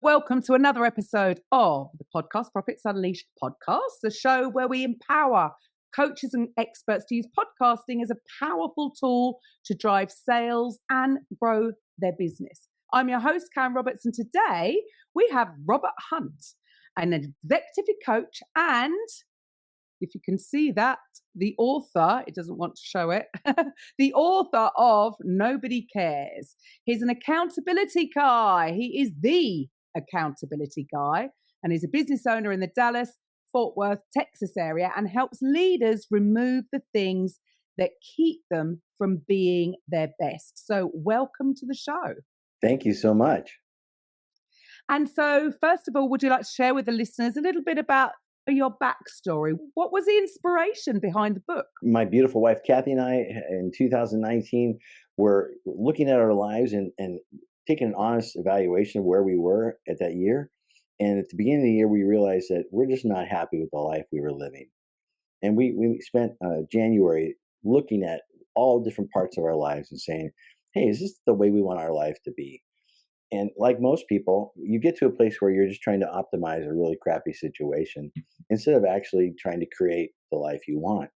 welcome to another episode of the podcast Profits Unleashed podcast, the show where we empower coaches and experts to use podcasting as a powerful tool to drive sales and grow their business. I'm your host, Karen Roberts, and today we have Robert Hunt, an executive coach and, if you can see that, the author, it doesn't want to show it, the author of Nobody Cares. He's an accountability guy. He is the accountability guy, and he's a business owner in the Dallas, Fort Worth, Texas area, and helps leaders remove the things that keep them from being their best. So welcome to the show. Thank you so much. And so, first of all, would you like to share with the listeners a little bit about your backstory? What was the inspiration behind the book? My beautiful wife, Kathy, and I, in 2019, were looking at our lives and taking an honest evaluation of where we were at that year. And at the beginning of the year, we realized that we're just not happy with the life we were living. And we spent January looking at all different parts of our lives and saying, hey, is this the way we want our life to be? And like most people, you get to a place where you're just trying to optimize a really crappy situation instead of actually trying to create the life you want.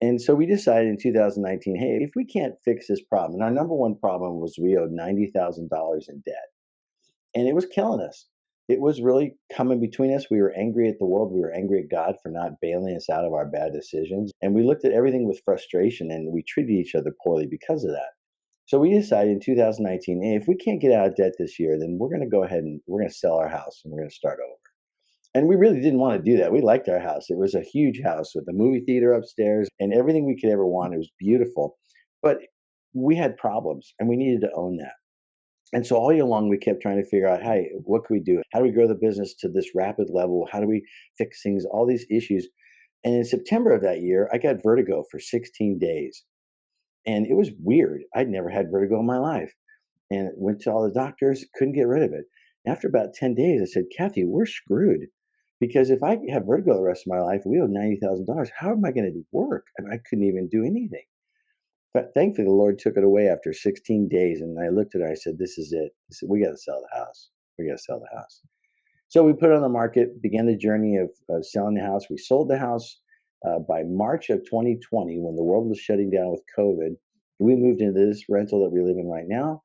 And so we decided in 2019, hey, if we can't fix this problem, and our number one problem was we owed $90,000 in debt. And it was killing us. It was really coming between us. We were angry at the world. We were angry at God for not bailing us out of our bad decisions. And we looked at everything with frustration, and we treated each other poorly because of that. So we decided in 2019, hey, if we can't get out of debt this year, then we're going to go ahead and we're going to sell our house and we're going to start over. And we really didn't want to do that. We liked our house. It was a huge house with a movie theater upstairs and everything we could ever want. It was beautiful. But we had problems and we needed to own that. And so all year long, we kept trying to figure out, hey, what can we do? How do we grow the business to this rapid level? How do we fix things? All these issues. And in September of that year, I got vertigo for 16 days. And it was weird. I'd never had vertigo in my life. And went to all the doctors, couldn't get rid of it. After about 10 days, I said, Kathy, we're screwed. Because if I have vertigo the rest of my life, we owe $90,000. How am I going to work? I couldn't even do anything. But thankfully, the Lord took it away after 16 days. And I looked at her. I said, this is it. I said, we got to sell the house. We got to sell the house. So we put it on the market, began the journey of selling the house. We sold the house by March of 2020, when the world was shutting down with COVID. We moved into this rental that we live in right now,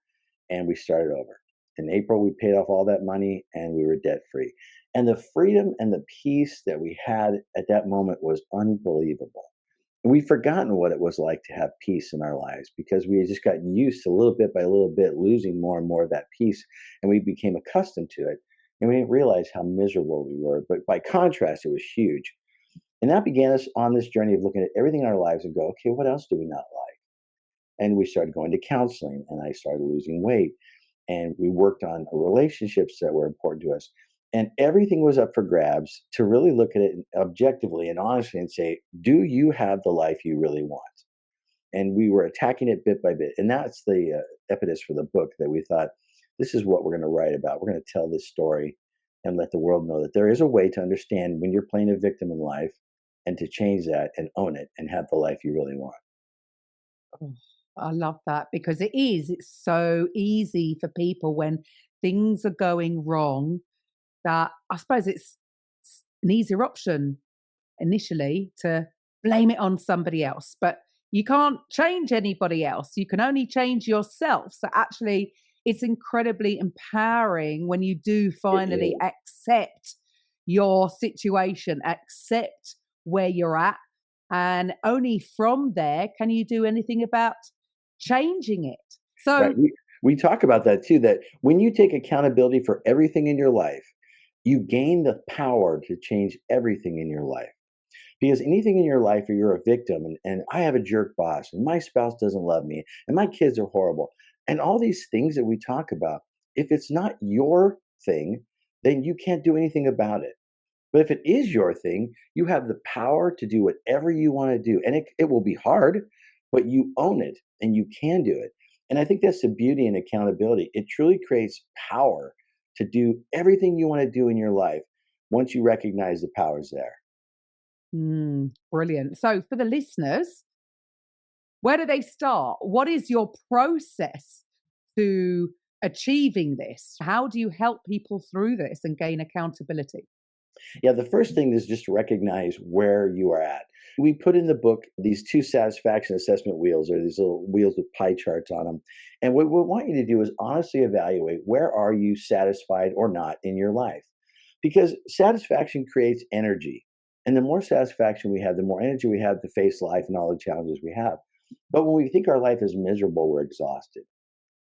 and we started over. In April, we paid off all that money, and we were debt-free. And the freedom and the peace that we had at that moment was unbelievable. And we'd forgotten what it was like to have peace in our lives because we had just gotten used to little bit by little bit losing more and more of that peace, and we became accustomed to it. And we didn't realize how miserable we were. But by contrast, it was huge. And that began us on this journey of looking at everything in our lives and go, okay, what else do we not like? And we started going to counseling, and I started losing weight. And we worked on relationships that were important to us. And everything was up for grabs to really look at it objectively and honestly and say, do you have the life you really want? And we were attacking it bit by bit. And that's the impetus for the book, that we thought, this is what we're going to write about. We're going to tell this story and let the world know that there is a way to understand when you're playing a victim in life and to change that and own it and have the life you really want. Oh, I love that, because it's so easy for people when things are going wrong that I suppose it's an easier option initially to blame it on somebody else, but you can't change anybody else. You can only change yourself. So actually, it's incredibly empowering when you do finally accept your situation, accept where you're at, and only from there can you do anything about changing it. So Right. We talk about that too, that when you take accountability for everything in your life, you gain the power to change everything in your life. Because anything in your life where you're a victim and I have a jerk boss and my spouse doesn't love me and my kids are horrible and all these things that we talk about, if it's not your thing, then you can't do anything about it. But if it is your thing, you have the power to do whatever you want to do. And it will be hard, but you own it and you can do it. And I think that's the beauty in accountability. It truly creates power to do everything you want to do in your life once you recognize the power's there. Brilliant. So for the listeners, where do they start? What is your process to achieving this? How do you help people through this and gain accountability? Yeah, the first thing is just to recognize where you are at. We put in the book these two satisfaction assessment wheels, or these little wheels with pie charts on them. And what we want you to do is honestly evaluate, where are you satisfied or not in your life? Because satisfaction creates energy. And the more satisfaction we have, the more energy we have to face life and all the challenges we have. But when we think our life is miserable, we're exhausted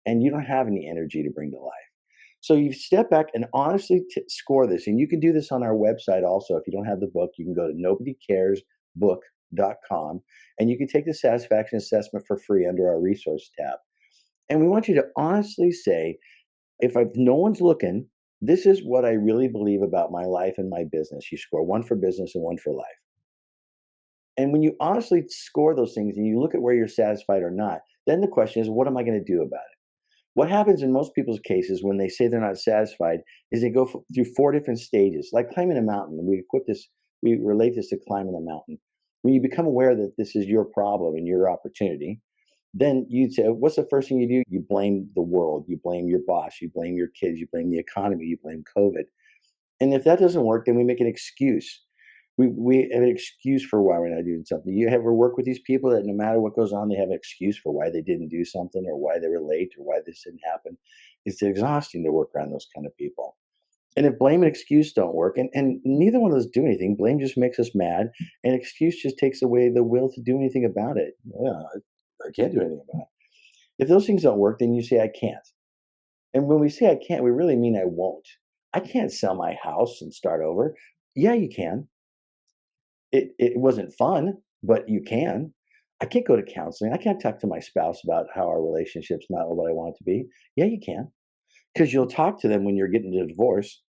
and you don't have any energy to bring to life. So you step back and honestly score this. And you can do this on our website also. If you don't have the book, you can go to nobodycaresbook.com and you can take the satisfaction assessment for free under our resource tab. And we want you to honestly say, if no one's looking, this is what I really believe about my life and my business. You score one for business and one for life. And when you honestly score those things and you look at where you're satisfied or not, then the question is, what am I going to do about it? What happens in most people's cases when they say they're not satisfied is they go through four different stages, like climbing a mountain. We relate this to climbing a mountain. When you become aware that this is your problem and your opportunity, then you say, what's the first thing you do? You blame the world, you blame your boss, you blame your kids, you blame the economy, you blame COVID. And if that doesn't work, then we make an excuse. We have an excuse for why we're not doing something. You ever work with these people that no matter what goes on, they have an excuse for why they didn't do something or why they were late or why this didn't happen? It's exhausting to work around those kind of people. And if blame and excuse don't work, and neither one of those do anything, blame just makes us mad, and excuse just takes away the will to do anything about it. Well, I can't do anything about it. If those things don't work, then you say, I can't. And when we say I can't, we really mean I won't. I can't sell my house and start over. Yeah, you can. It wasn't fun, but you can. I can't go to counseling. I can't talk to my spouse about how our relationship's not what I want it to be. Yeah, you can. Because you'll talk to them when you're getting a divorce.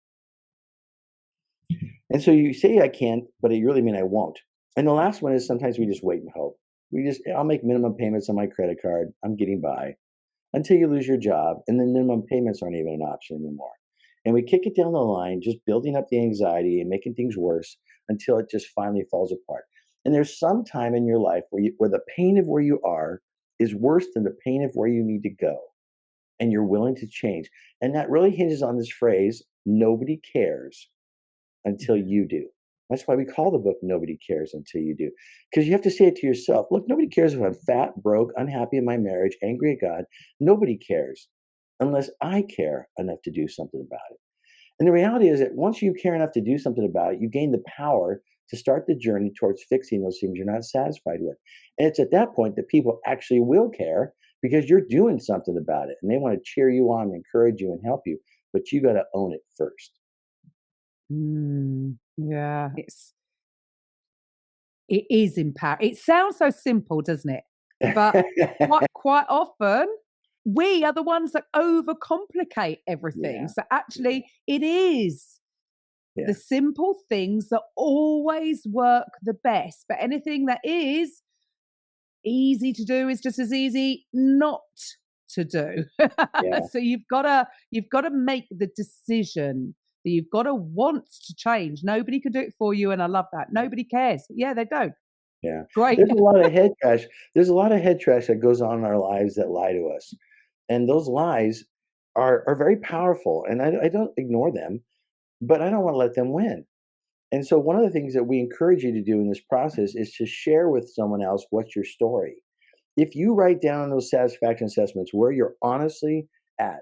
And so you say I can't, but it really mean I won't. And the last one is sometimes we just wait and hope. I'll make minimum payments on my credit card. I'm getting by until you lose your job. And then minimum payments aren't even an option anymore. And we kick it down the line, just building up the anxiety and making things worse until it just finally falls apart. And there's some time in your life where the pain of where you are is worse than the pain of where you need to go. And you're willing to change. And that really hinges on this phrase, nobody cares until you do. That's why we call the book Nobody Cares Until You Do. Because you have to say it to yourself. Look, nobody cares if I'm fat, broke, unhappy in my marriage, angry at God. Nobody cares unless I care enough to do something about it. And the reality is that once you care enough to do something about it, you gain the power to start the journey towards fixing those things you're not satisfied with. And it's at that point that people actually will care because you're doing something about it and they want to cheer you on, encourage you, and help you. But you got to own it first. Yeah, it is empower. It sounds so simple, doesn't it? But quite often we are the ones that overcomplicate everything. Yeah. So actually, it is Yeah. the simple things that always work the best. But anything that is easy to do is just as easy not to do. Yeah. So you've got to make the decision that you've got to want to change. Nobody can do it for you, and I love that. Nobody cares. Yeah, they don't. Yeah. Great. There's a lot of head trash. There's a lot of head trash that goes on in our lives that lie to us. And those lies are very powerful. And I don't ignore them, but I don't want to let them win. And so one of the things that we encourage you to do in this process is to share with someone else what's your story. If you write down those satisfaction assessments where you're honestly at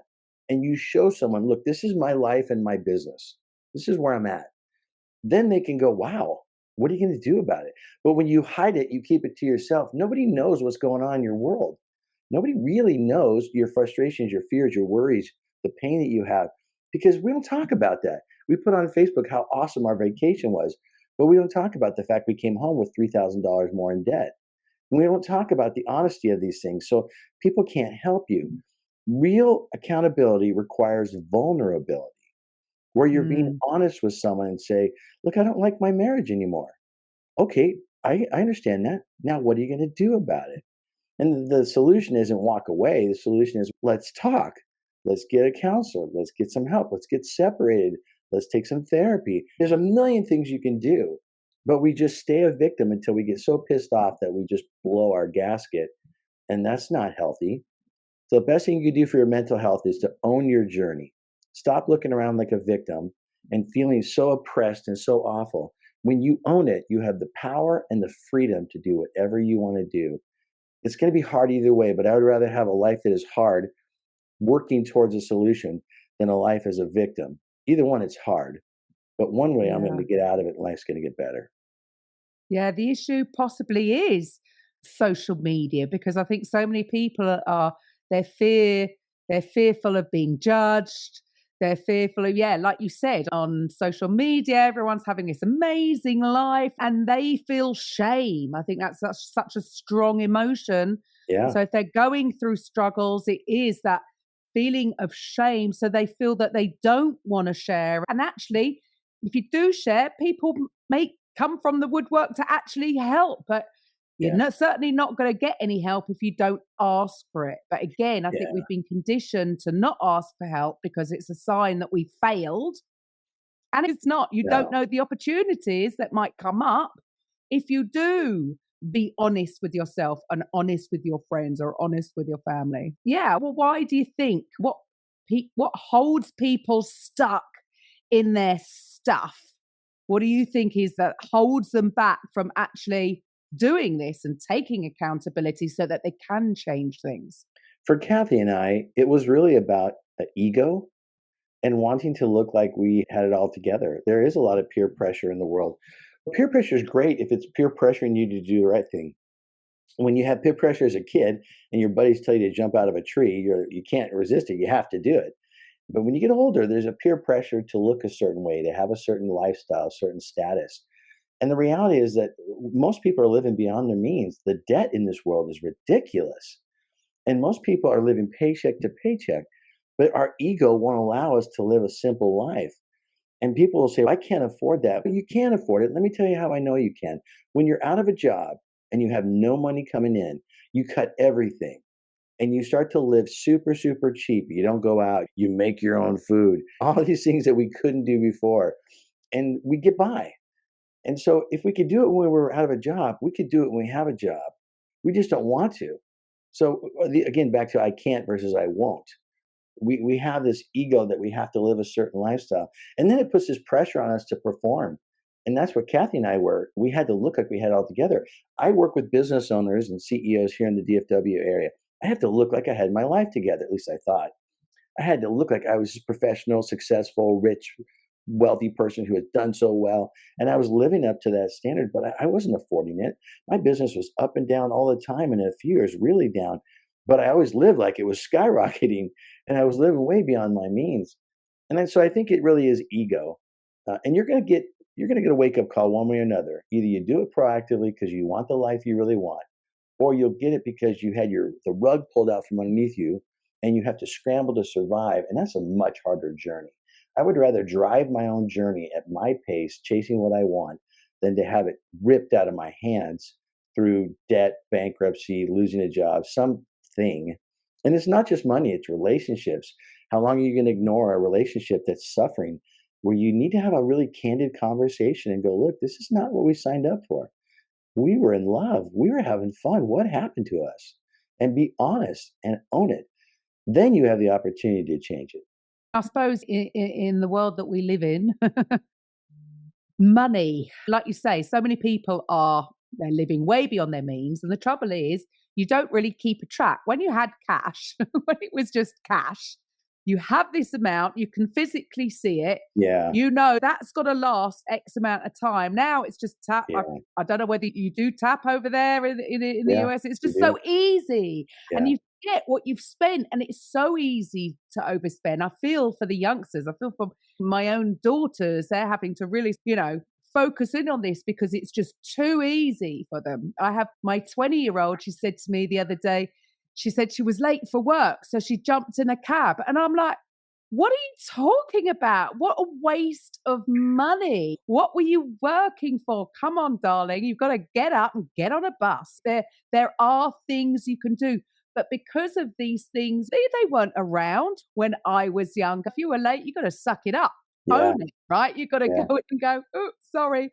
and you show someone, look, this is my life and my business. This is where I'm at. Then they can go, wow, what are you going to do about it? But when you hide it, you keep it to yourself. Nobody knows what's going on in your world. Nobody really knows your frustrations, your fears, your worries, the pain that you have, because we don't talk about that. We put on Facebook how awesome our vacation was, but we don't talk about the fact we came home with $3,000 more in debt. And we don't talk about the honesty of these things. So people can't help you. Real accountability requires vulnerability, where you're being Mm, honest with someone and say, look, I don't like my marriage anymore. Okay, I understand that. Now, what are you going to do about it? And the solution isn't walk away. The solution is let's talk. Let's get a counselor. Let's get some help. Let's get separated. Let's take some therapy. There's a million things you can do, but we just stay a victim until we get so pissed off that we just blow our gasket. And that's not healthy. So the best thing you can do for your mental health is to own your journey. Stop looking around like a victim and feeling so oppressed and so awful. When you own it, you have the power and the freedom to do whatever you want to do. It's going to be hard either way, but I would rather have a life that is hard, working towards a solution, than a life as a victim. Either one, it's hard. But one way I'm going Yeah. to get out of it, and life's going to get better. Yeah, the issue possibly is social media because I think so many people are they're fear they're fearful of being judged. They're fearful of, yeah, like you said, on social media, everyone's having this amazing life and they feel shame. I think that's such a strong emotion. Yeah, So if they're going through struggles, it is that feeling of shame. So they feel that they don't want to share. And actually, if you do share, people may come from the woodwork to actually help. But you're yeah, certainly not going to get any help if you don't ask for it. But again, I think yeah, we've been conditioned to not ask for help because it's a sign that we failed. And it's not. You don't no, know the opportunities that might come up if you do be honest with yourself and honest with your friends or honest with your family. Yeah. Well, why do you think what holds people stuck in their stuff? What do you think is that holds them back from actually doing this and taking accountability so that they can change things? For Kathy and I, it was really about ego and wanting to look like we had it all together. There is a lot of peer pressure in the world. Peer pressure is great if it's peer pressuring you to do the right thing. When you have peer pressure as a kid and your buddies tell you to jump out of a tree, you can't resist it. You have to do it. But when you get older, there's a peer pressure to look a certain way, to have a certain lifestyle, certain status. And the reality is that most people are living beyond their means. The debt in this world is ridiculous. And most people are living paycheck to paycheck. But our ego won't allow us to live a simple life. And people will say, I can't afford that. But you can afford it. Let me tell you how I know you can. When you're out of a job and you have no money coming in, you cut everything and you start to live super, super cheap. You don't go out, you make your own food, all these things that we couldn't do before. And we get by. And so if we could do it when we're out of a job, we could do it when we have a job. We just don't want to. So again, back to I can't versus I won't. We have this ego that we have to live a certain lifestyle. And then it puts this pressure on us to perform. And that's what Kathy and I were. We had to look like we had it all together. I work with business owners and CEOs here in the DFW area. I have to look like I had my life together, at least I thought. I had to look like I was a professional, successful, rich, wealthy person who had done so well. And I was living up to that standard, but I wasn't affording it. My business was up and down all the time, and in a few years, really down. But I always lived like it was skyrocketing, and I was living way beyond my means. And then, so I think it really is ego, and you're gonna get a wake up call one way or another. Either you do it proactively because you want the life you really want, or you'll get it because you had the rug pulled out from underneath you and you have to scramble to survive, and that's a much harder journey. I would rather drive my own journey at my pace, chasing what I want, than to have it ripped out of my hands through debt, bankruptcy, losing a job, something. And it's not just money, it's relationships. How long are you going to ignore a relationship that's suffering, where you need to have a really candid conversation and go, look, this is not what we signed up for. We were in love. We were having fun. What happened to us? And be honest and own it. Then you have the opportunity to change it. I suppose in the world that we live in, money, like you say, so many people they're living way beyond their means. And the trouble is, you don't really keep a track. When you had cash, when it was just cash, you have this amount, you can physically see it. Yeah. You know that's got to last X amount of time. Now it's just tap. Yeah. I don't know whether you do tap over there in the Yeah. US. It's We just do. so easy, and Yeah. you get what you've spent, and it's so easy to overspend. I feel for the youngsters. I feel for my own daughters. They're having to really, focus in on this because it's just too easy for them. I have my 20-year-old. She said to me the other day, she said she was late for work, so she jumped in a cab. And I'm like, what are you talking about? What a waste of money. What were you working for? Come on, darling. You've got to get up and get on a bus. There are things you can do. But because of these things, they weren't around when I was younger. If you were late, you got to suck it up, Yeah. own it, right? You got to Yeah. go and go, oh, sorry,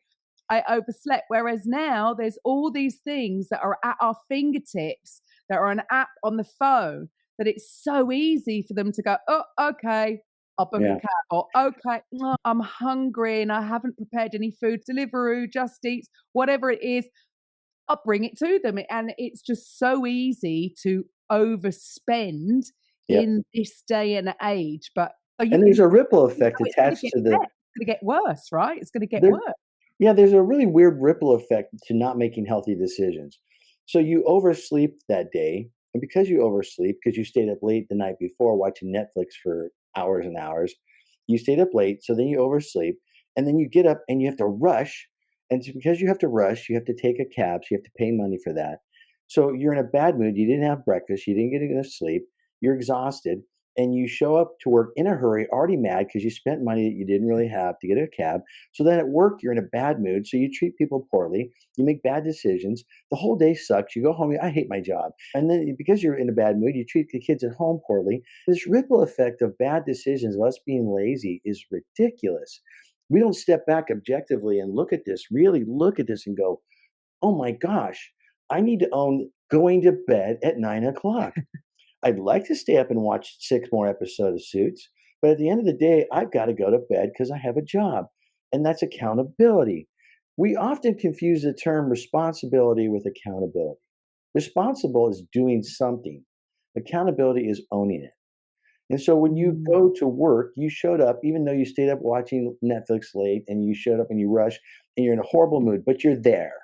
I overslept. Whereas now there's all these things that are at our fingertips, that are an app on the phone that it's so easy for them to go, oh, okay, I'll book a Yeah. cab, or okay, no, I'm hungry and I haven't prepared any food. Deliveroo, Just Eats, whatever it is, I'll bring it to them. And it's just so easy to overspend Yep. in this day and age. But And there's a ripple you effect know it's going to attached get to better. the It's going to get worse, right? It's going to get there. worse. Yeah, there's a really weird ripple effect to not making healthy decisions. So you oversleep that day, and because you oversleep, because you stayed up late the night before watching Netflix for hours and hours, you stayed up late, so then you oversleep, and then you get up and you have to rush. And so because you have to rush, you have to take a cab, so you have to pay money for that. So you're in a bad mood. You didn't have breakfast. You didn't get enough sleep. You're exhausted, and you show up to work in a hurry, already mad because you spent money that you didn't really have to get a cab. So then at work, you're in a bad mood. So you treat people poorly. You make bad decisions. The whole day sucks. You go home, I hate my job. And then because you're in a bad mood, you treat the kids at home poorly. This ripple effect of bad decisions, of us being lazy, is ridiculous. We don't step back objectively and look at this, really look at this and go, oh my gosh, I need to own going to bed at 9 o'clock. I'd like to stay up and watch 6 more episodes of Suits, but at the end of the day, I've got to go to bed because I have a job, and that's accountability. We often confuse the term responsibility with accountability. Responsible is doing something. Accountability is owning it. And so when you Mm, go to work, you showed up, even though you stayed up watching Netflix late and you showed up and you rush and you're in a horrible mood, but you're there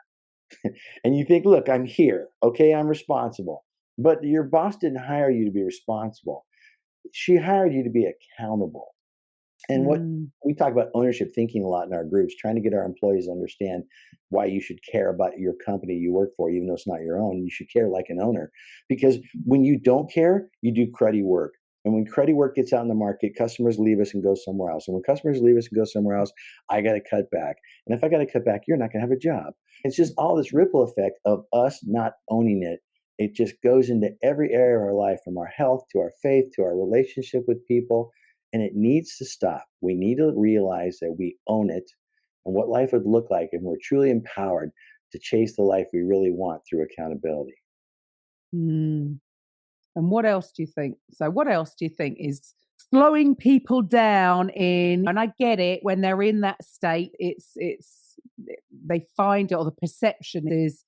and you think, look, I'm here. Okay, I'm responsible. But your boss didn't hire you to be responsible. She hired you to be accountable. And what mm, we talk about ownership thinking a lot in our groups, trying to get our employees to understand why you should care about your company you work for, even though it's not your own. You should care like an owner. Because when you don't care, you do cruddy work. And when cruddy work gets out in the market, customers leave us and go somewhere else. And when customers leave us and go somewhere else, I got to cut back. And if I got to cut back, you're not going to have a job. It's just all this ripple effect of us not owning it. It just goes into every area of our life, from our health to our faith to our relationship with people, and it needs to stop. We need to realize that we own it and what life would look like if we're truly empowered to chase the life we really want through accountability. mm. And what else do you think? So, what else do you think is slowing people down in? And I get it, when they're in that state, they find it, or the perception is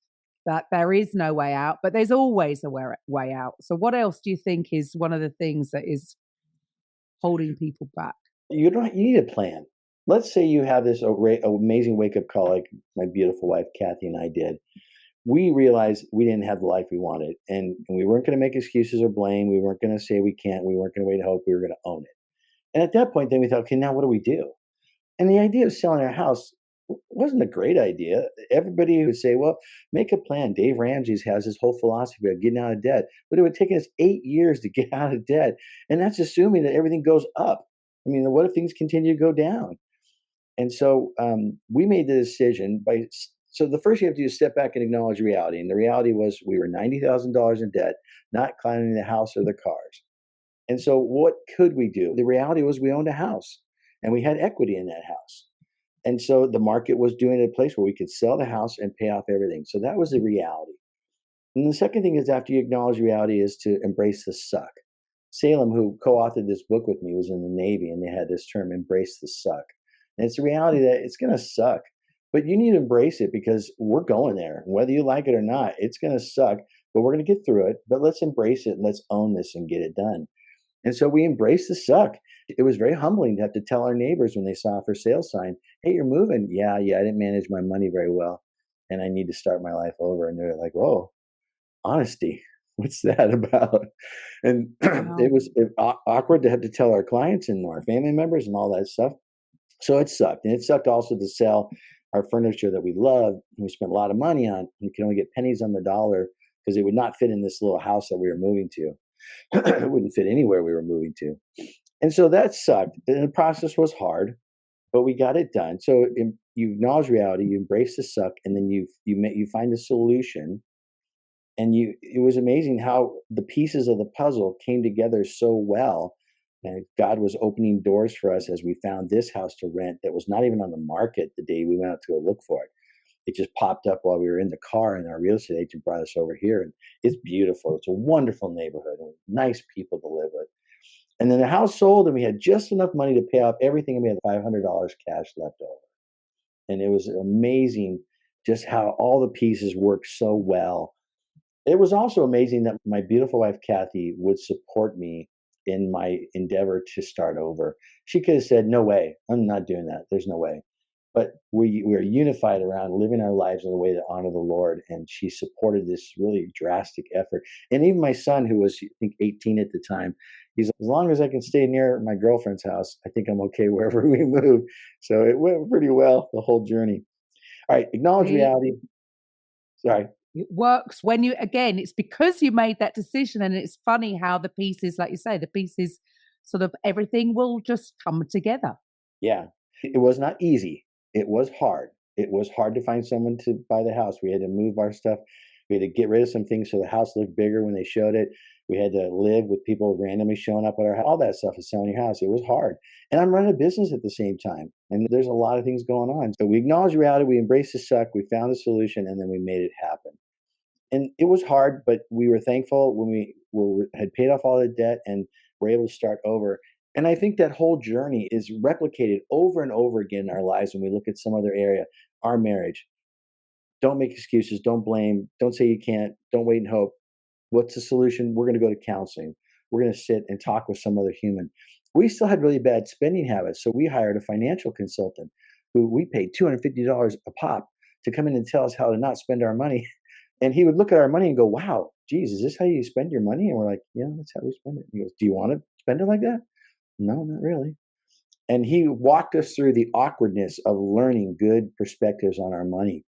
that there is no way out, but there's always a way out. So, what else do you think is one of the things that is holding people back? You need a plan. Let's say you have this amazing wake up call, like my beautiful wife Kathy and I did. We realized we didn't have the life we wanted, and we weren't going to make excuses or blame. We weren't going to say we can't. We weren't going to wait and hope. We were going to own it. And at that point, then we thought, okay, now what do we do? And the idea of selling our house wasn't a great idea. Everybody would say, well, make a plan. Dave Ramsey's has his whole philosophy of getting out of debt, but it would take us 8 years to get out of debt. And that's assuming that everything goes up. I mean, what if things continue to go down? And so we made the decision so the first you have to do is step back and acknowledge reality. And the reality was we were $90,000 in debt, not climbing the house or the cars. And so what could we do? The reality was we owned a house and we had equity in that house. And so the market was doing a place where we could sell the house and pay off everything. So that was the reality. And the second thing is, after you acknowledge reality, is to embrace the suck. Salem, who co-authored this book with me, was in the Navy, and they had this term, embrace the suck. And it's the reality that it's going to suck, but you need to embrace it because we're going there. Whether you like it or not, it's going to suck, but we're going to get through it. But let's embrace it and let's own this and get it done. And so we embraced the suck. It was very humbling to have to tell our neighbors when they saw a for sale sign, hey, you're moving. Yeah, I didn't manage my money very well, and I need to start my life over. And they're like, whoa, honesty. What's that about? And Wow. awkward to have to tell our clients and our family members and all that stuff. So it sucked. And it sucked also to sell our furniture that we loved and we spent a lot of money on. We could only get pennies on the dollar because it would not fit in this little house that we were moving to. It wouldn't fit anywhere we were moving to. And so that sucked. And the process was hard, but we got it done. So you acknowledge reality, you embrace the suck, and then you find a solution. And it was amazing how the pieces of the puzzle came together so well. And God was opening doors for us as we found this house to rent that was not even on the market the day we went out to go look for it. it just popped up while we were in the car, and our real estate agent brought us over here. And it's beautiful. It's a wonderful neighborhood and nice people to live with. And then the house sold, and we had just enough money to pay off everything, and we had $500 cash left over. And it was amazing just how all the pieces worked so well. It was also amazing that my beautiful wife, Kathy, would support me in my endeavor to start over. She could have said, no way, I'm not doing that. There's no way. But we're unified around living our lives in a way that honor the Lord. And she supported this really drastic effort. And even my son, who was, I think, 18 at the time, he's, as long as I can stay near my girlfriend's house, I think I'm okay wherever we move. So it went pretty well, the whole journey. All right, acknowledge reality. Sorry. It works when you, again, it's because you made that decision. And it's funny how the pieces, like you say, the pieces sort of everything will just come together. Yeah. It was not easy. It was hard. It was hard to find someone to buy the house. We had to move our stuff. We had to get rid of some things so the house looked bigger when they showed it. We had to live with people randomly showing up at our house. All that stuff is selling your house. It was hard. And I'm running a business at the same time. And there's a lot of things going on. So we acknowledged reality. We embraced the suck. We found a solution, and then we made it happen. And it was hard, but we were thankful when we had paid off all the debt and were able to start over. And I think that whole journey is replicated over and over again in our lives when we look at some other area. Our marriage. Don't make excuses. Don't blame. Don't say you can't. Don't wait and hope. What's the solution? We're going to go to counseling. We're going to sit and talk with some other human. We still had really bad spending habits, so we hired a financial consultant who we paid $250 a pop to come in and tell us how to not spend our money. And he would look at our money and go, wow, geez, is this how you spend your money? And we're like, yeah, that's how we spend it. He goes, do you want to spend it like that? No, not really. And he walked us through the awkwardness of learning good perspectives on our money.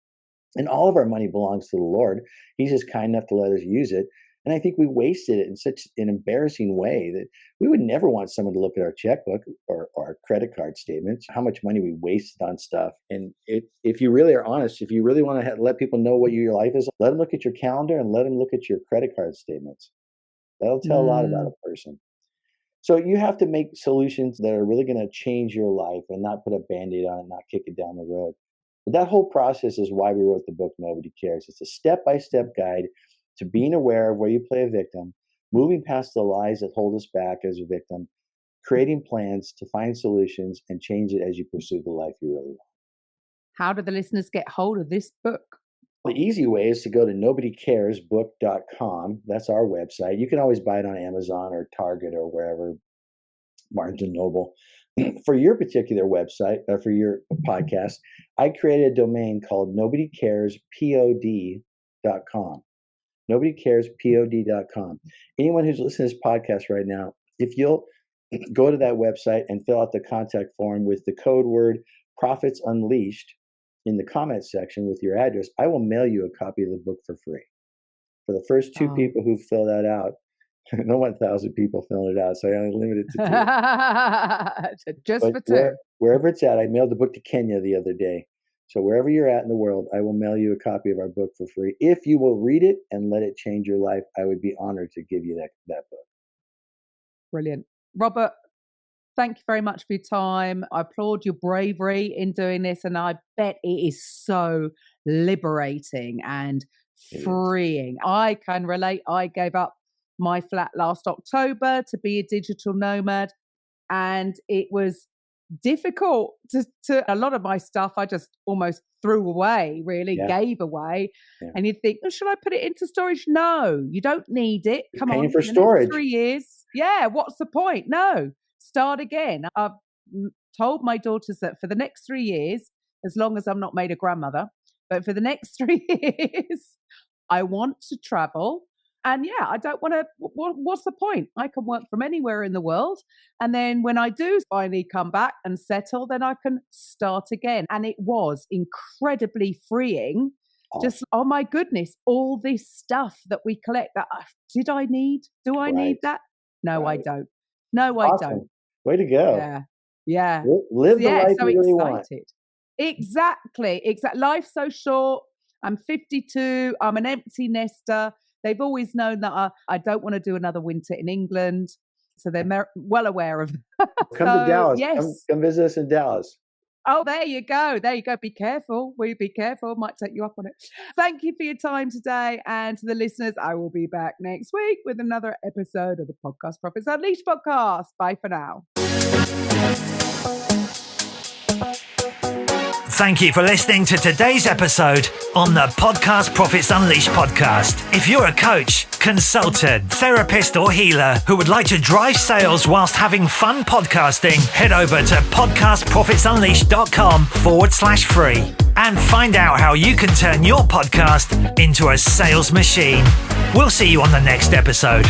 And all of our money belongs to the Lord. He's just kind enough to let us use it. And I think we wasted it in such an embarrassing way that we would never want someone to look at our checkbook or our credit card statements, how much money we wasted on stuff. And if you really are honest, if you really want to let people know what your life is, let them look at your calendar and let them look at your credit card statements. That'll tell a lot about a person. So you have to make solutions that are really going to change your life and not put a Band-Aid on it, not kick it down the road. But that whole process is why we wrote the book, Nobody Cares. It's a step-by-step guide to being aware of where you play a victim, moving past the lies that hold us back as a victim, creating plans to find solutions and change it as you pursue the life you really want. How do the listeners get hold of this book? The easy way is to go to nobodycaresbook.com. That's our website. You can always buy it on Amazon or Target or wherever, Barnes and Noble. For your particular website, or for your podcast, I created a domain called nobodycarespod.com. Nobodycarespod.com. Anyone who's listening to this podcast right now, if you'll go to that website and fill out the contact form with the code word Profits Unleashed in the comments section with your address, I will mail you a copy of the book for free. For the first two people who fill that out, no 1,000 people filling it out, so I only limited it to 2. Just for 2. Wherever it's at, I mailed the book to Kenya the other day. So wherever you're at in the world, I will mail you a copy of our book for free. If you will read it and let it change your life, I would be honored to give you that book. Brilliant. Robert, thank you very much for your time. I applaud your bravery in doing this, and I bet it is so liberating and freeing. I can relate. I gave up my flat last October to be a digital nomad, and it was difficult to a lot of my stuff I just almost threw away, gave away. And you think, oh, should I put it into storage? No, you don't need it. Come on, for storage. 3 years. Yeah, what's the point? No, start again. I've told my daughters that for the next 3 years, as long as I'm not made a grandmother, but for the next 3 years, I want to travel. And yeah, I don't want to, what's the point? I can work from anywhere in the world. And then when I do finally come back and settle, then I can start again. And it was incredibly freeing. Just, oh my goodness, all this stuff that we collect that did I need? Do I need that? No, I don't. No, I don't. Way to go. Yeah. Yeah. Live the life you really want. Exactly. Life's so short. I'm 52. I'm an empty nester. They've always known that I don't want to do another winter in England. So they're well aware of that. Come to Dallas. Yes. Come visit us in Dallas. Oh, there you go. There you go. Be careful. Will you be careful? Might take you up on it. Thank you for your time today. And to the listeners, I will be back next week with another episode of the Podcast Profits Unleashed podcast. Bye for now. Thank you for listening to today's episode on the Podcast Profits Unleashed podcast. If you're a coach, consultant, therapist, or healer who would like to drive sales whilst having fun podcasting, head over to podcastprofitsunleashed.com/free and find out how you can turn your podcast into a sales machine. We'll see you on the next episode.